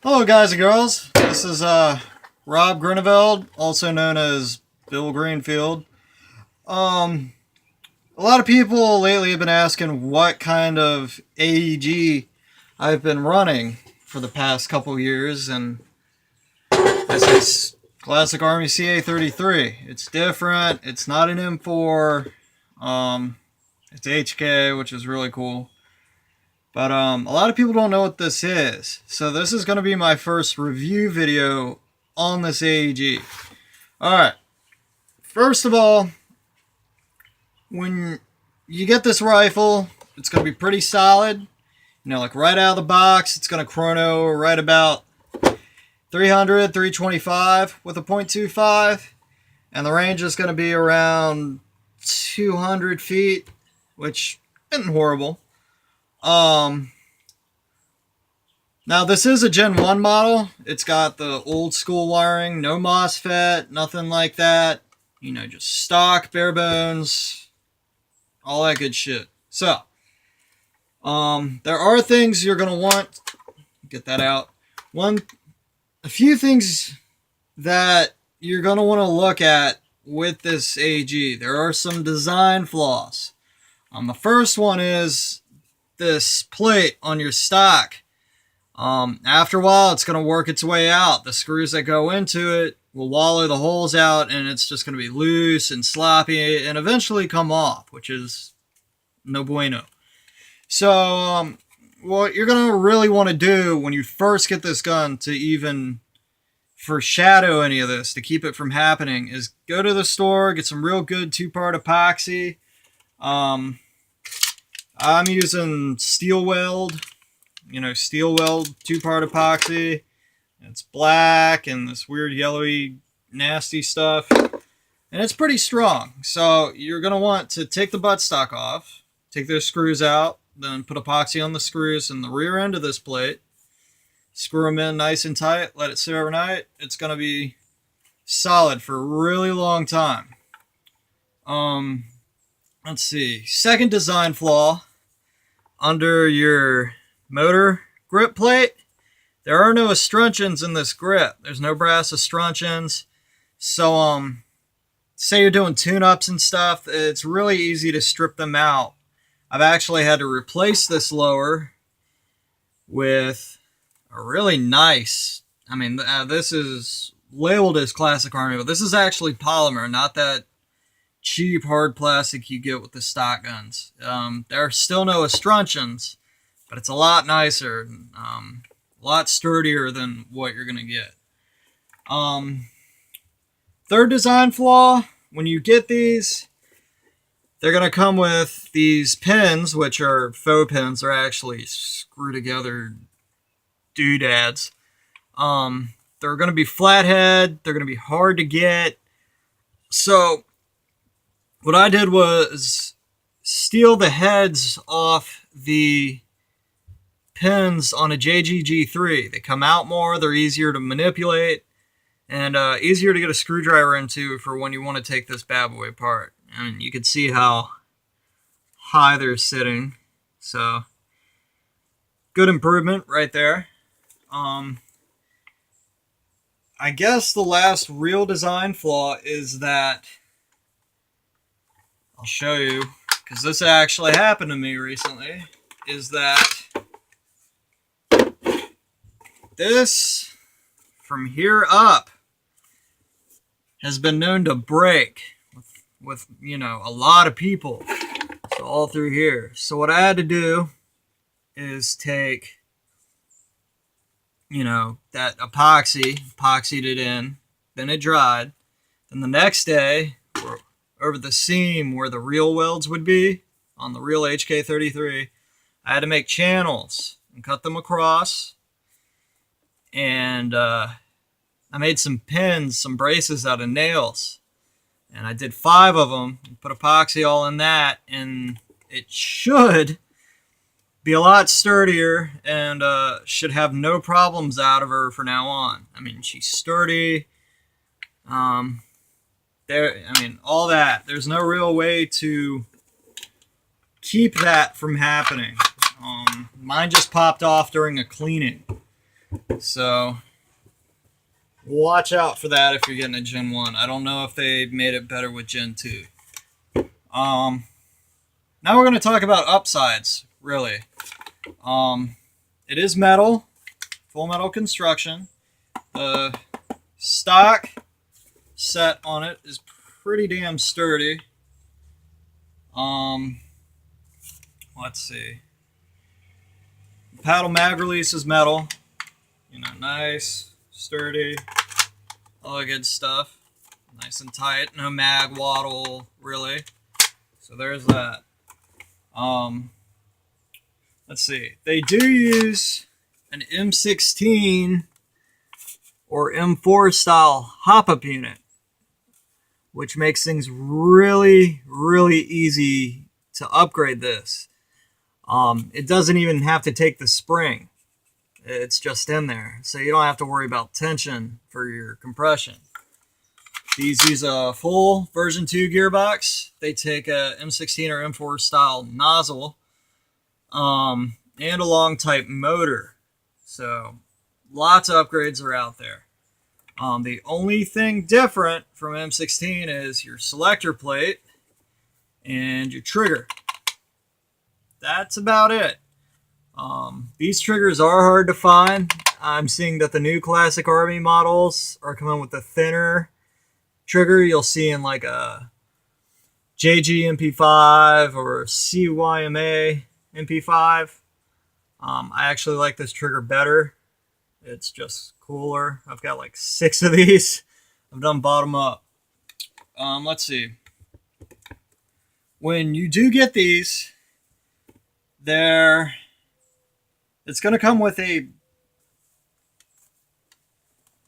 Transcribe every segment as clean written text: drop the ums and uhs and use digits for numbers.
Hello guys and girls, this is Rob Grineveld, also known as Bill Greenfield. A lot of people lately have been asking what kind of AEG I've been running for the past couple years, and this is classic Army CA-33. It's different, it's not an M4, it's HK, which is really cool. But a lot of people don't know what this is. So this is going to be my first review video on this AEG. Alright, first of all, when you get this rifle, it's going to be pretty solid. You know, like right out of the box, it's going to chrono right about 300, 325 with a .25. And the range is going to be around 200 feet, which isn't horrible. Now this is a Gen 1 model. It's got the old school wiring, no MOSFET, nothing like that. You know, just stock, bare bones, all that good shit. So, there are things you're gonna want. Get that out. A few things that you're gonna want to look at with this AEG. There are some design flaws. The first one is this plate on your stock. After a while, it's going to work its way out. The screws that go into it will wallow the holes out, and it's just going to be loose and sloppy and eventually come off, which is no bueno. So, what you're going to really want to do when you first get this gun to even foreshadow any of this, to keep it from happening, is go to the store, get some real good 2-part epoxy. I'm using steel weld, steel weld 2-part epoxy. It's black and this weird yellowy nasty stuff, and it's pretty strong. So you're going to want to take the buttstock off, take those screws out, then put epoxy on the screws in the rear end of this plate, screw them in nice and tight, let it sit overnight. It's going to be solid for a really long time. Let's see, second design flaw. Under your motor grip plate, there are no estruncheons in this grip. There's no brass estruncheons. So, say you're doing tune-ups and stuff, it's really easy to strip them out. I've actually had to replace this lower with a really nice, this is labeled as classic Army, but this is actually polymer, not that cheap hard plastic you get with the stock guns. There are still no estruncheons, but it's a lot nicer, a lot sturdier than what you're gonna get. Third design flaw, when you get these, they're gonna come with these pins, which are faux pins. They're actually screw together doodads. They're gonna be flathead, they're gonna be hard to get. So what I did was steal the heads off the pins on a JGG3. They come out more, they're easier to manipulate, and easier to get a screwdriver into for when you want to take this bad boy apart. And you can see how high they're sitting. So, good improvement right there. I guess the last real design flaw is that, I'll show you, because this actually happened to me recently, is that this, from here up, has been known to break with a lot of people. So all through here. So what I had to do is take, that epoxied it in, then it dried. Then the next day, over the seam where the real welds would be on the real HK-33, I had to make channels and cut them across. And I made some pins, some braces out of nails. And I did 5 of them, put epoxy all in that, and it should be a lot sturdier and should have no problems out of her from now on. She's sturdy. All that. There's no real way to keep that from happening. Mine just popped off during a cleaning. So watch out for that if you're getting a Gen 1. I don't know if they made it better with Gen 2. Now we're going to talk about upsides, really. It is metal, full metal construction. The stock set on it is pretty damn sturdy. Let's see. The paddle mag release is metal. You know, nice, sturdy, all that good stuff. Nice and tight, no mag waddle, really. So there's that. Let's see. They do use an M16 or M4 style hop-up unit, which makes things really, really easy to upgrade this. It doesn't even have to take the spring. It's just in there, so you don't have to worry about tension for your compression. These use a full version 2 gearbox. They take a M16 or M4 style nozzle and a long type motor. So lots of upgrades are out there. The only thing different from M16 is your selector plate and your trigger. That's about it. These triggers are hard to find. I'm seeing that the new Classic Army models are coming with a thinner trigger. You'll see in like a JG MP5 or CYMA MP5. I actually like this trigger better. It's just cooler. I've got like 6 of these. I've done bottom up. Let's see. When you do get these, it's going to come with a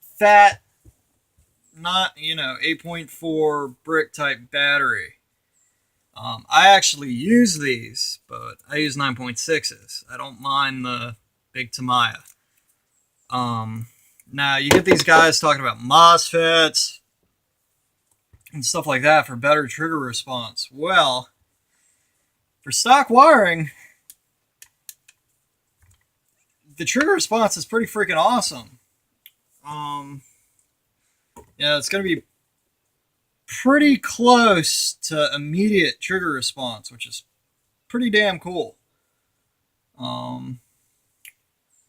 fat, not, 8.4 brick type battery. I actually use these, but I use 9.6s. I don't mind the big Tamiya. Now you get these guys talking about MOSFETs and stuff like that for better trigger response. Well, for stock wiring, the trigger response is pretty freaking awesome. Yeah, it's going to be pretty close to immediate trigger response, which is pretty damn cool.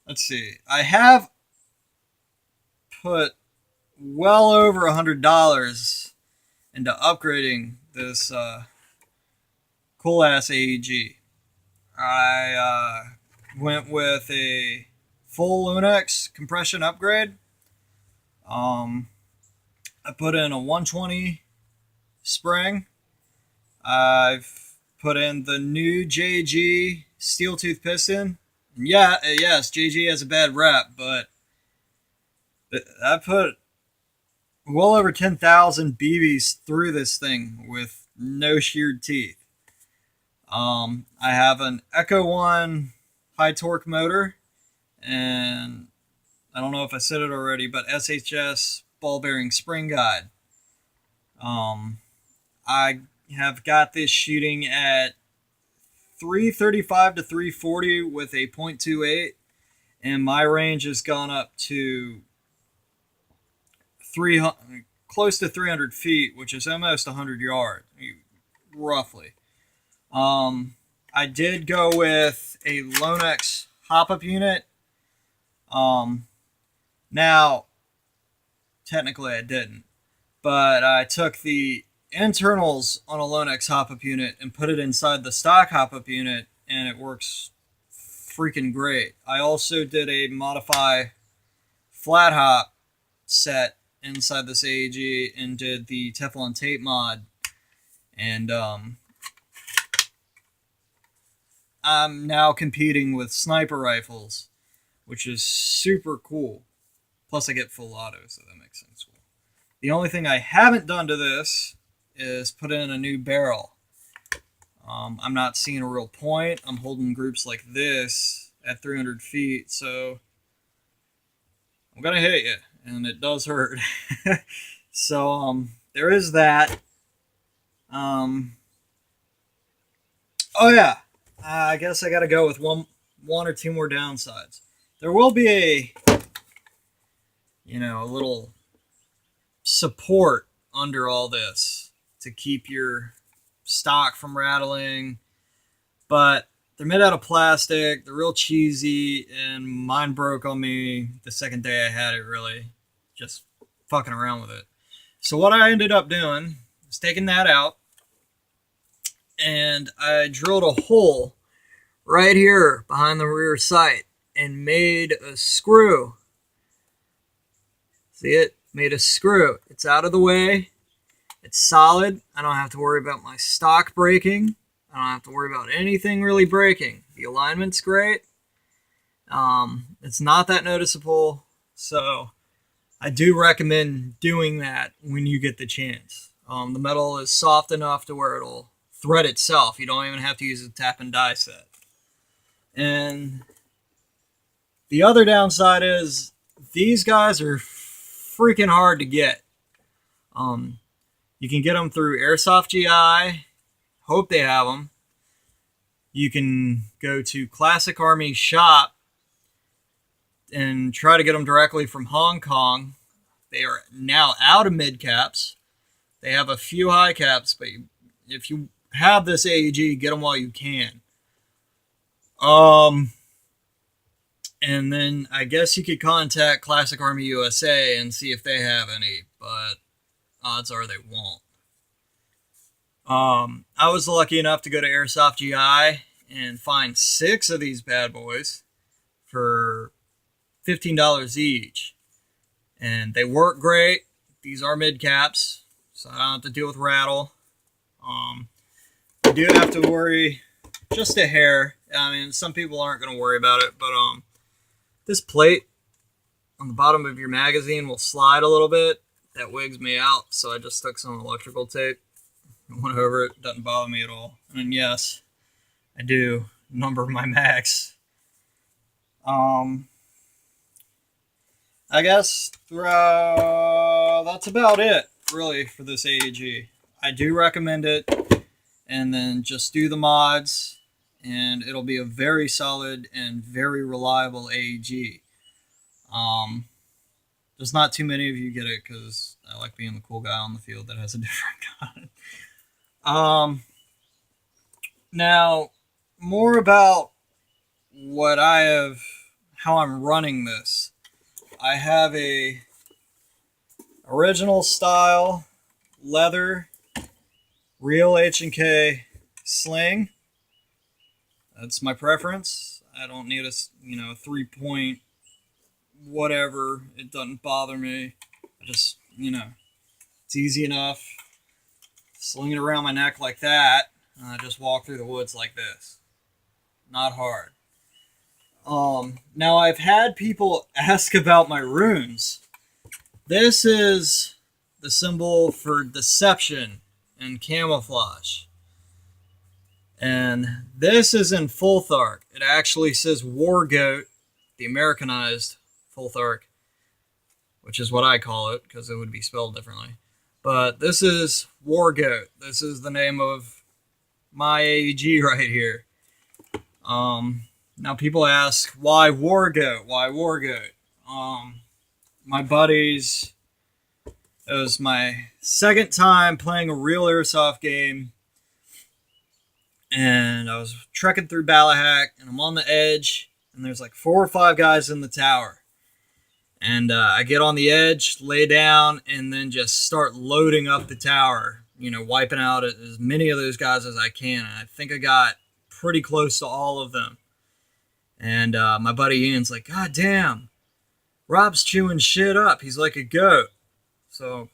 Let's see. I have put well over $100 into upgrading this cool ass AEG. I went with a full Lunex compression upgrade. I put in a 120 spring. I've put in the new JG steel tooth piston. And yes, JG has a bad rap, but I put well over 10,000 BBs through this thing with no sheared teeth. I have an Echo 1 high torque motor, and I don't know if I said it already, but SHS ball bearing spring guide. I have got this shooting at 335 to 340 with a 0.28, and my range has gone up to close to 300 feet, which is almost 100 yards, roughly. I did go with a Lunex hop-up unit. Now, technically I didn't, but I took the internals on a Lunex hop-up unit and put it inside the stock hop-up unit, and it works freaking great. I also did a modify flat hop set inside this AEG and did the Teflon tape mod, and I'm now competing with sniper rifles, which is super cool. Plus I get full auto, so that makes sense. The only thing I haven't done to this is put in a new barrel. I'm not seeing a real point. I'm holding groups like this at 300 feet, so I'm gonna hit you, and it does hurt. So there is that. Oh yeah, I guess I gotta go with one or two more downsides. There will be a a little support under all this to keep your stock from rattling. But they're made out of plastic. They're real cheesy, and mine broke on me the second day I had it, really. Just fucking around with it. So what I ended up doing was taking that out, and I drilled a hole right here behind the rear sight and made a screw. See it? Made a screw. It's out of the way. It's solid. I don't have to worry about my stock breaking. I don't have to worry about anything really breaking. The alignment's great. It's not that noticeable. So I do recommend doing that when you get the chance. The metal is soft enough to where it'll thread itself. You don't even have to use a tap and die set. And the other downside is these guys are freaking hard to get. You can get them through Airsoft GI. Hope they have them. You can go to Classic Army Shop and try to get them directly from Hong Kong. They are now out of mid caps. They have a few high caps, but if you have this AEG, get them while you can. And then I guess you could contact Classic Army USA and see if they have any, but odds are they won't. I was lucky enough to go to Airsoft GI and find 6 of these bad boys for $15 each. And they work great. These are mid caps, so I don't have to deal with rattle. I do have to worry just a hair. I mean, some people aren't going to worry about it, but this plate on the bottom of your magazine will slide a little bit. That wigs me out, so I just stuck some electrical tape and went over it. Doesn't bother me at all. And yes, I do number my mags. I guess that's about it, really, for this AEG. I do recommend it, and then just do the mods, and it'll be a very solid and very reliable AEG. There's not too many of you get it because I like being the cool guy on the field that has a different gun. Now, more about how I'm running this. I have a original style leather real H&K sling. That's my preference. I don't need a 3-point whatever. It doesn't bother me. I just, it's easy enough. Sling it around my neck like that, and I just walk through the woods like this. Not hard. Now I've had people ask about my runes. This is the symbol for deception and camouflage. And this is in Full Thark. It actually says War Goat, the Americanized Full Thark, which is what I call it because it would be spelled differently. But this is War Goat. This is the name of my AEG right here. Now people ask, why War Goat? Why War Goat? My buddies, it was my second time playing a real airsoft game, and I was trekking through Ballahack, and I'm on the edge, and there's like 4 or 5 guys in the tower. And I get on the edge, lay down, and then just start loading up the tower, wiping out as many of those guys as I can. And I think I got pretty close to all of them. And my buddy Ian's like, God damn, Rob's chewing shit up. He's like a goat. So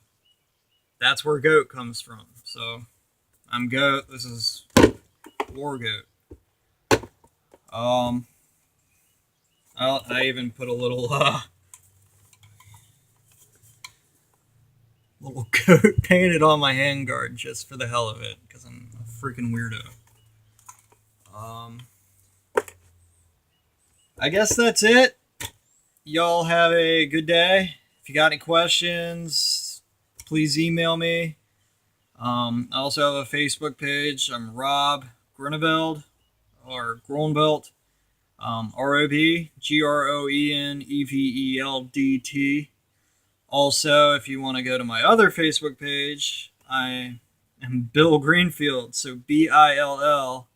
that's where goat comes from. So I'm goat. This is War Goat. I even put a little goat painted on my handguard just for the hell of it, because I'm a freaking weirdo. I guess that's it. Y'all have a good day. If you got any questions, please email me. I also have a Facebook page. I'm Rob Groneveld, or Groneveld. ROB, GROENEVELDT. Also, if you want to go to my other Facebook page, I am Bill Greenfield. So BILLGREENFIELD.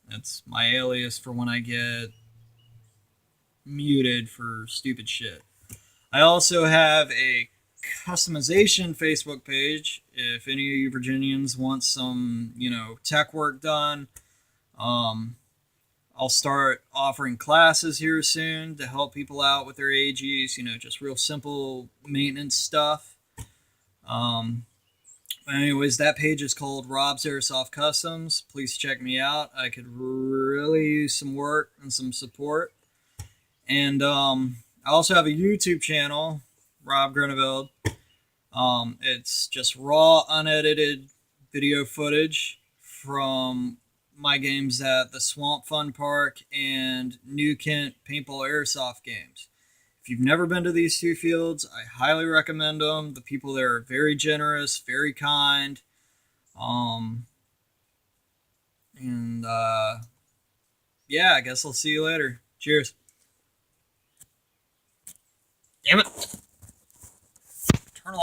That's my alias for when I get muted for stupid shit. I also have a customization Facebook page. If any of you Virginians want some, tech work done, I'll start offering classes here soon to help people out with their AGs, just real simple maintenance stuff. Anyways, that page is called Rob's Airsoft Customs. Please check me out. I could really use some work and some support. And I also have a YouTube channel, Rob Grunewald. It's just raw, unedited video footage from my games at the Swamp Fun Park and New Kent Paintball Airsoft games. If you've never been to these two fields, I highly recommend them. The people there are very generous, very kind. Yeah, I guess I'll see you later. Cheers. Damn it.